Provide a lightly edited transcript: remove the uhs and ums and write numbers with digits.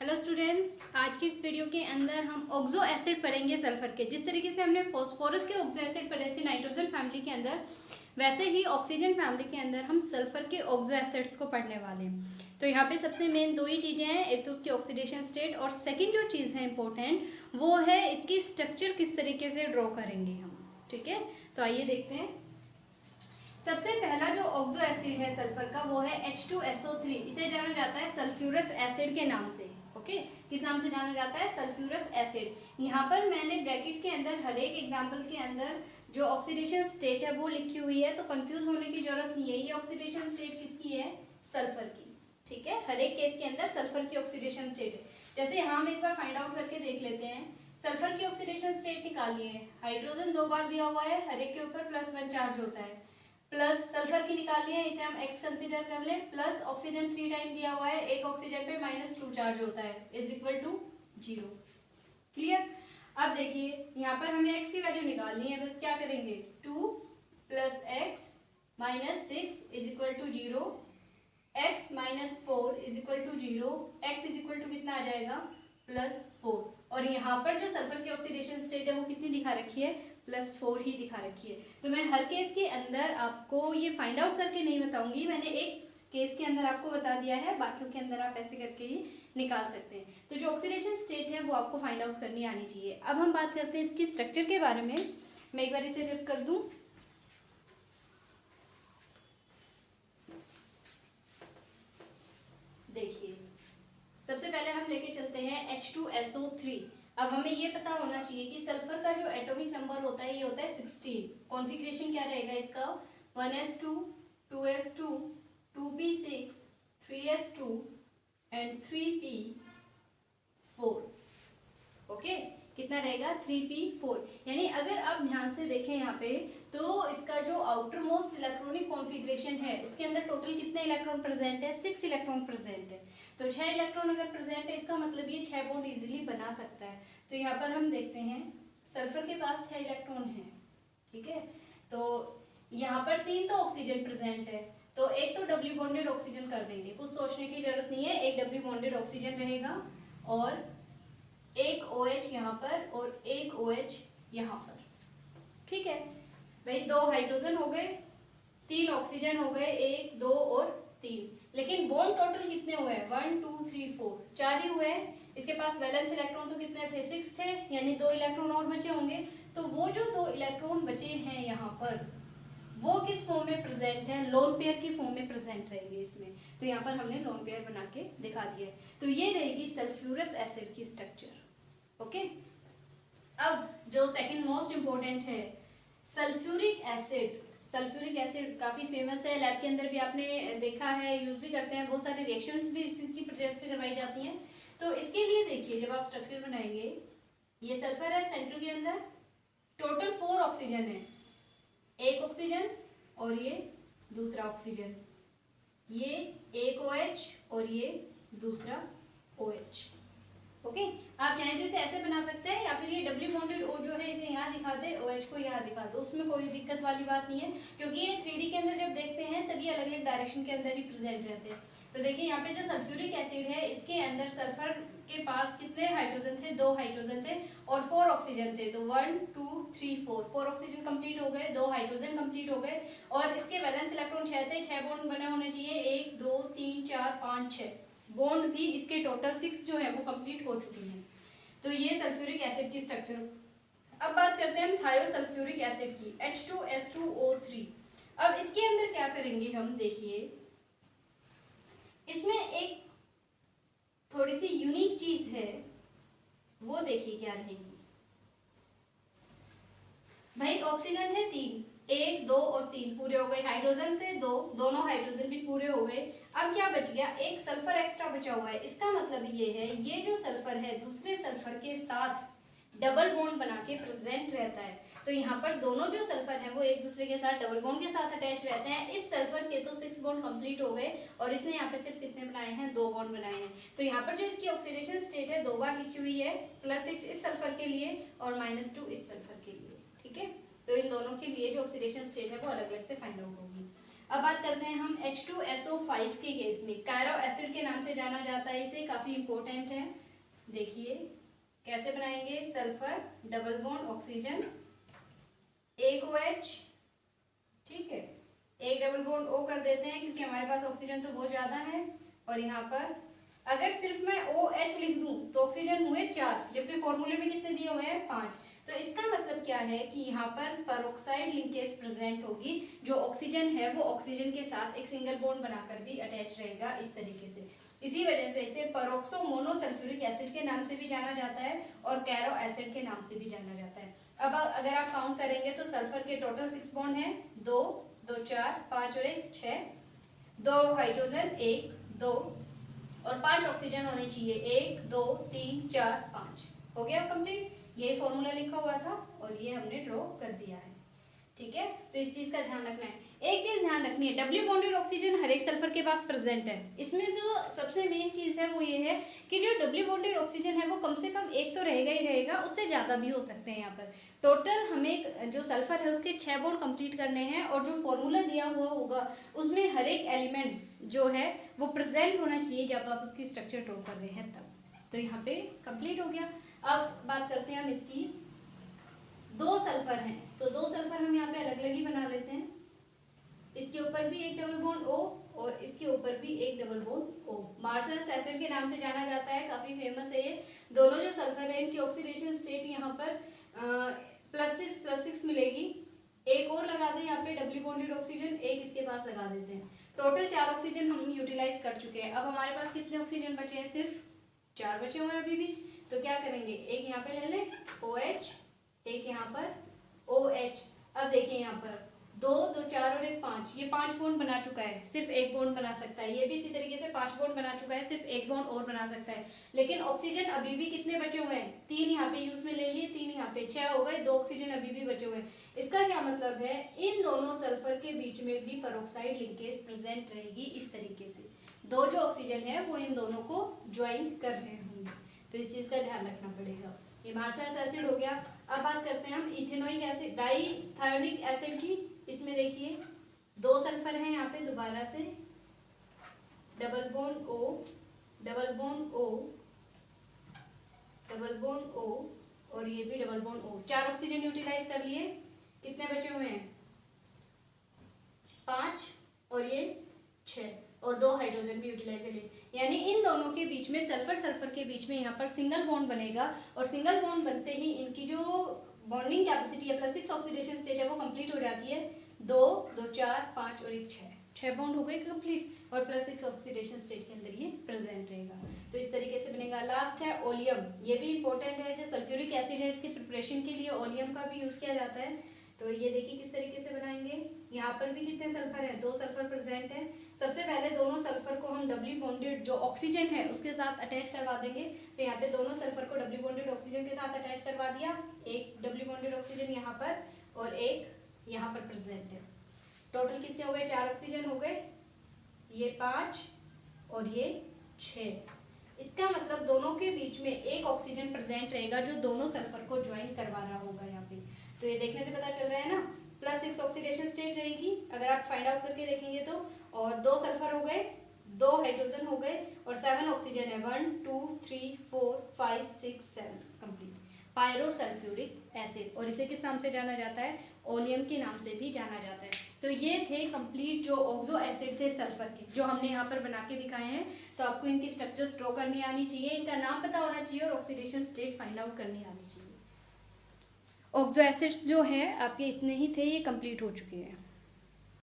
Hello students, आज की इस वीडियो के अंदर हम ऑक्सो एसिड पढ़ेंगे सल्फर के। जिस तरीके से हमने फॉस्फोरस के ऑक्सो एसिड पढ़े थे नाइट्रोजन फैमिली के अंदर, वैसे ही ऑक्सीजन फैमिली के अंदर हम सल्फर के ऑक्सो एसिड्स को पढ़ने वाले हैं। तो यहाँ पे सबसे मेन दो ही चीज़ें हैं, एक तो उसकी ऑक्सीडेशन स्टेट और सेकेंड जो चीज़ है इंपॉर्टेंट वो है इसकी स्ट्रक्चर किस तरीके से ड्रॉ करेंगे हम। ठीक है, तो आइए देखते हैं। सबसे पहला जो ऑक्सो एसिड है सल्फर का वो है H2SO3। इसे जाना जाता है सल्फ्यूरस एसिड के नाम से। ओके, किस नाम से जाना जाता है? Sulphurous acid. यहाँ पर मैंने ब्रैकेट के अंदर हर एक एग्जाम्पल के अंदर जो ऑक्सीडेशन स्टेट है वो लिखी हुई है, तो कंफ्यूज होने की जरूरत नहीं है। ये ऑक्सीडेशन स्टेट किसकी है? सल्फर की। ठीक है, हर एक केस के अंदर सल्फर की ऑक्सीडेशन स्टेट है। जैसे यहाँ हम एक बार फाइंड आउट करके देख लेते हैं। सल्फर की ऑक्सीडेशन स्टेट निकालिए। हाइड्रोजन 2 बार दिया हुआ है, हर एक के ऊपर +1 चार्ज होता है। प्लस सल्फर की निकाली है, इसे हम x कंसीडर कर ले। प्लस ऑक्सीजन 3 टाइम दिया हुआ है, एक ऑक्सीजन पे -2 चार्ज होता है, इज इक्वल टू 0। क्लियर? अब देखिए यहाँ पर हमें x की वैल्यू निकालनी है, बस क्या करेंगे 2 + x - 6 is equal to 0, x - 4 is equal to 0, x is equal to कितना आ जाएगा? +4। और यहाँ पर जो सल्फर की ऑक्सीडेशन स्टेट है वो कितनी दिखा रखी है? +4 ही दिखा रखी है। तो मैं हर केस के अंदर आपको ये फाइंड आउट करके नहीं बताऊंगी, मैंने एक केस के अंदर आपको बता दिया है, बाकियों के अंदर आप ऐसे करके ही निकाल सकते हैं। तो जो ऑक्सीडेशन स्टेट है वो आपको फाइंड आउट करनी आनी चाहिए। अब हम बात करते हैं इसकी स्ट्रक्चर के बारे में। मैं एक बार इसे रब कर दूं। देखिए, सबसे पहले हम लेके चलते हैं H2SO3। अब हमें ये पता होना चाहिए कि सल्फर का जो एटॉमिक नंबर होता है ये होता है 16। कॉन्फ़िगरेशन क्या रहेगा इसका? 1s2, 2s2, 2p6, 3s2 and 3p4। Okay, कितना रहेगा? 3p4। यानी अगर आप ध्यान से देखें यहाँ पे, तो इसका जो आउटर मोस्ट इलेक्ट्रॉनिक कॉन्फ़िगरेशन है उसके अंदर टोटल कितने इलेक्ट्रॉन प्रेजेंट है? 6 इलेक्ट्रॉन प्रेजेंट है। तो 6 इलेक्ट्रॉन अगर प्रेजेंट है, इसका मतलब ये 6 बॉन्ड इजीली बना सकता है। तो यहाँ पर हम देखते हैं सल्फर के पास 6 इलेक्ट्रॉन है। ठीक है, तो यहाँ पर 3 तो ऑक्सीजन प्रेजेंट है, तो एक तो डबली बॉन्डेड ऑक्सीजन कर देंगे, कुछ सोचने की जरूरत नहीं है। एक डबली बॉन्डेड ऑक्सीजन रहेगा और एक OH यहाँ पर और एक OH यहाँ पर। ठीक है भाई, 2 हाइड्रोजन हो गए, 3 ऑक्सीजन हो गए, 1, 2 और 3। लेकिन बॉन्ड टोटल कितने हुए हैं? 1, 2, 3, 4, 4 ही हुए हैं। इसके पास वैलेंस इलेक्ट्रॉन तो कितने थे? 6 थे, यानी 2 इलेक्ट्रॉन और बचे होंगे। तो वो जो 2 इलेक्ट्रॉन बचे हैं यहाँ पर, वो किस फॉर्म में प्रेजेंट है? लोन पेयर की फॉर्म में प्रेजेंट रहेंगे इसमें। तो यहाँ पर हमने लोन पेयर बना के दिखा दिया है। तो ये रहेगी सल्फ्यूरस एसिड की स्ट्रक्चर। ओके, अब जो सेकंड मोस्ट इंपॉर्टेंट है सल्फ्यूरिक एसिड। सल्फ्यूरिक एसिड काफी फेमस है, लैब के अंदर भी आपने देखा है, यूज भी करते हैं, बहुत सारे रिएक्शंस भी इसकी प्रेजेंस में करवाई जाती हैं। तो इसके लिए देखिए, जब आप स्ट्रक्चर बनाएंगे, ये सल्फर है सेंटर के अंदर, टोटल 4 ऑक्सीजन है, एक ऑक्सीजन और ये दूसरा ऑक्सीजन, ये एक OH और ये दूसरा OH। ओके, आप चाहें तो इसे ऐसे बना सकते हैं, या फिर ये डबली बॉन्डेड O जो है इसे यहाँ दिखा दे, OH को यहाँ दिखा दो, उसमें कोई दिक्कत वाली बात नहीं है, क्योंकि ये 3D के अंदर जब देखते हैं तभी अलग अलग डायरेक्शन के अंदर ही प्रेजेंट रहते हैं। तो देखिए यहाँ पे जो सल्फ्यूरिक एसिड है, इसके अंदर सल्फर के पास कितने हाइड्रोजन थे? 2 हाइड्रोजन थे और 4 ऑक्सीजन थे। तो 1, 2, 3, 4 ऑक्सीजन कंप्लीट हो गए, 2 हाइड्रोजन कंप्लीट हो गए और इसके वैलेंस इलेक्ट्रॉन 6 थे, 6 बॉन्ड बने होने चाहिए, 1, 2, 3, 4, 5, 6 बॉन्ड भी इसके टोटल 6 जो है वो कंप्लीट हो चुकी हैं। तो ये सल्फ्यूरिक एसिड की स्ट्रक्चर। अब बात करते हैं हम थायोसल्फ्यूरिक एसिड की, H2S2O3। अब इसके अंदर क्या करेंगे हम? देखिए, इसमें एक थोड़ी सी यूनिक चीज है, वो देखिए क्या रहेगी। भाई ऑक्सीजन थे 3, 1, 2 और 3 पूरे हो गए, हाइड्रोजन थे 2, दोनों हाइड्रोजन भी पूरे हो गए। अब क्या बच गया? एक सल्फर एक्स्ट्रा बचा हुआ है। इसका मतलब ये है, ये जो सल्फर है दूसरे सल्फर के साथ डबल बॉन्ड बना के प्रेजेंट रहता है। तो यहाँ पर दोनों जो सल्फर है वो एक दूसरे के साथ डबल बॉन्ड के साथ अटैच रहते हैं। इस सल्फर के तो 6 बॉन्ड कंप्लीट हो गए और इसने यहाँ पे सिर्फ कितने बनाए हैं? 2 बॉन्ड बनाए हैं। तो यहाँ पर जो इसकी ऑक्सीडेशन स्टेट है 2 बार लिखी हुई है, +6 इस सल्फर के लिए और -2 इस सल्फर के लिए। ठीक है, तो इन दोनों के लिए जो ऑक्सीडेशन स्टेट है वो अलग अलग से फाइंड आउट होगी। अब बात करते हैं हम H2SO5 के केस में, कायरो एसिड के नाम से जाना जाता है इसे, काफी इंपॉर्टेंट है। देखिए कैसे बनाएंगे, सल्फर डबल बॉन्ड ऑक्सीजन एक OH, ठीक है, एक डबल बॉन्ड O कर देते हैं क्योंकि हमारे पास ऑक्सीजन तो बहुत ज्यादा है। और यहाँ पर अगर सिर्फ मैं OH लिख दूं तो ऑक्सीजन हुए 4, जबकि फॉर्मूले में कितने दिए हुए हैं 5। तो इसका मतलब क्या है कि यहाँ पर पेरोक्साइड लिंकेज प्रेजेंट होगी, जो ऑक्सीजन है वो ऑक्सीजन के साथ एक सिंगल बॉन्ड बनाकर भी अटैच रहेगा इस तरीके से। इसी वजह से इसे पेरोक्सो मोनोसल्फ्यूरिक एसिड के नाम से भी जाना जाता है और कैरो एसिड के नाम से भी जाना जाता है। अब अगर आप काउंट करेंगे तो सल्फर के टोटल 6 बॉन्ड है, 2 2 4 5 और 1 6, 2 हाइड्रोजन 1 2 और 5 ऑक्सीजन होने चाहिए, 1 2 3 4 5। हो गया कंप्लीट। ये फॉर्मूला लिखा हुआ था और ये हमने ड्रॉ कर दिया है, ठीक है। तो इस चीज का ध्यान रखना है। एक चीज ध्यान रखनी है, डब्ल्यू बॉन्डेड ऑक्सीजन हर एक सल्फर के पास प्रेजेंट है। इसमें जो सबसे मेन चीज है वो ये है कि जो डब्ल्यू बॉन्डेड ऑक्सीजन है वो कम से कम एक तो रहेगा ही रहेगा, उससे ज्यादा भी हो सकते हैं। यहाँ पर टोटल हमें जो सल्फर है उसके 6 बॉन्ड कंप्लीट करने हैं और जो फॉर्मूला दिया हुआ होगा उसमें हर एक एलिमेंट जो है वो प्रेजेंट होना चाहिए जब आप उसकी स्ट्रक्चर ड्रॉ कर रहे हैं तब। तो यहाँ पे कंप्लीट हो गया। अब बात करते हैं हम इसकी, 2 सल्फर हैं तो 2 सल्फर हम यहाँ पे अलग अलग ही बना लेते हैं। इसके ऊपर भी एक डबल बॉन्ड O और इसके ऊपर भी एक double bond O। Marshals acid के नाम से जाना जाता है, काफी फेमस है ये। दोनों जो सल्फर है इनकी ऑक्सीडेशन स्टेट यहाँ पर +6 मिलेगी। एक और लगा दें यहाँ पे डबल बॉन्डेड ऑक्सीजन, एक इसके पास लगा देते हैं। टोटल 4 ऑक्सीजन हम यूटिलाइज कर चुके हैं। अब हमारे पास कितने ऑक्सीजन बचे हैं, सिर्फ 4 बचे हुए हैं अभी भी। तो क्या करेंगे, एक यहाँ पे ले लें OH, एक यहाँ पर OH। अब देखिए यहाँ पर 2 2 4 और 1 5, ये 5 बॉन्ड बना चुका है, सिर्फ एक बॉन्ड बना सकता है। ये भी इसी तरीके से 5 बॉन्ड बना चुका है, सिर्फ एक बॉन्ड और बना सकता है। लेकिन ऑक्सीजन अभी भी कितने बचे हुए हैं, 3 यहाँ पे यूज में ले लिए, 3 यहाँ पे, 6 हो गए, 2 ऑक्सीजन अभी भी बचे हुए हैं। इसका क्या मतलब है, इन दोनों सल्फर के बीच में भी पेरोक्साइड लिंकेज प्रेजेंट रहेगी इस तरीके से। 2 जो ऑक्सीजन है वो इन दोनों को ज्वाइन कर रहे होंगे, तो इस चीज का ध्यान रखना पड़ेगा। ये मार्शल्स एसिड हो गया। अब बात करते हैं हम इथेनोइक एसिड, डाइथायोनिक एसिड की। इसमें देखिए 2 सल्फर हैं यहाँ पे, दोबारा से double bond O double bond O double bond O और ये भी double bond O। 4 oxygen utilise कर लिए, कितने बचे हुए हैं 5 और ये 6 और 2 हाइड्रोजन भी यूटिलाइज कर लिए। यानी इन दोनों के बीच में सल्फर सल्फर के बीच में यहाँ पर सिंगल बॉन्ड बनेगा और सिंगल बॉन्ड बनते ही इनकी जो बॉन्डिंग कैपेसिटी है +6 ऑक्सीडेशन स्टेट है वो कंप्लीट हो जाती है। 2 2 4 5 और 1 6 बॉन्ड हो गए कंप्लीट और +6 ऑक्सीडेशन स्टेट के अंदर ये प्रेजेंट रहेगा। तो इस तरीके से बनेगा। लास्ट है ओलियम, ये भी इंपॉर्टेंट है। जो सल्फ्यूरिक एसिड है इसके प्रिपरेशन के लिए ओलियम का भी यूज किया जाता है। तो ये देखिए किस तरीके से बनाएंगे। यहाँ पर भी कितने सल्फर है, 2 सल्फर प्रेजेंट है। सबसे पहले दोनों सल्फर को हम डबली बॉन्डेड जो ऑक्सीजन है उसके साथ अटैच करवा देंगे। तो यहाँ पे दोनों सल्फर को डबली बॉन्डेड ऑक्सीजन के साथ अटैच करवा दिया। एक डबली बॉन्डेड ऑक्सीजन यहाँ पर और एक यहाँ पर प्रेजेंट है। टोटल कितने हो गए, 4 ऑक्सीजन हो गए, ये 5 और ये 6। इसका मतलब दोनों के बीच में एक ऑक्सीजन प्रेजेंट रहेगा जो दोनों सल्फर को ज्वाइन करवा रहा होगा यहाँ पे। तो ये देखने से पता चल रहा है ना, +6 ऑक्सीडेशन स्टेट रहेगी अगर आप फाइंड आउट करके देखेंगे तो। और 2 सल्फर हो गए, 2 हाइड्रोजन हो गए और 7 ऑक्सीजन है, 1 2 3 4 5 6 7 कंप्लीट। पायरोसल्फ्यूरिक एसिड, और इसे किस नाम से जाना जाता है, ओलियम के नाम से भी जाना जाता है। तो ये थे कंप्लीट जो ऑक्सो एसिड थे सल्फर के, जो हमने यहाँ पर बना के दिखाए हैं। तो आपको इनकी स्ट्रक्चर्स ड्रॉ करनी आनी चाहिए, इनका नाम पता होना चाहिए और ऑक्सीडेशन स्टेट फाइंड आउट करनी आनी चाहिए। ऑक्सो एसिड्स जो हैं आपके इतने ही थे, ये कंप्लीट हो चुके हैं।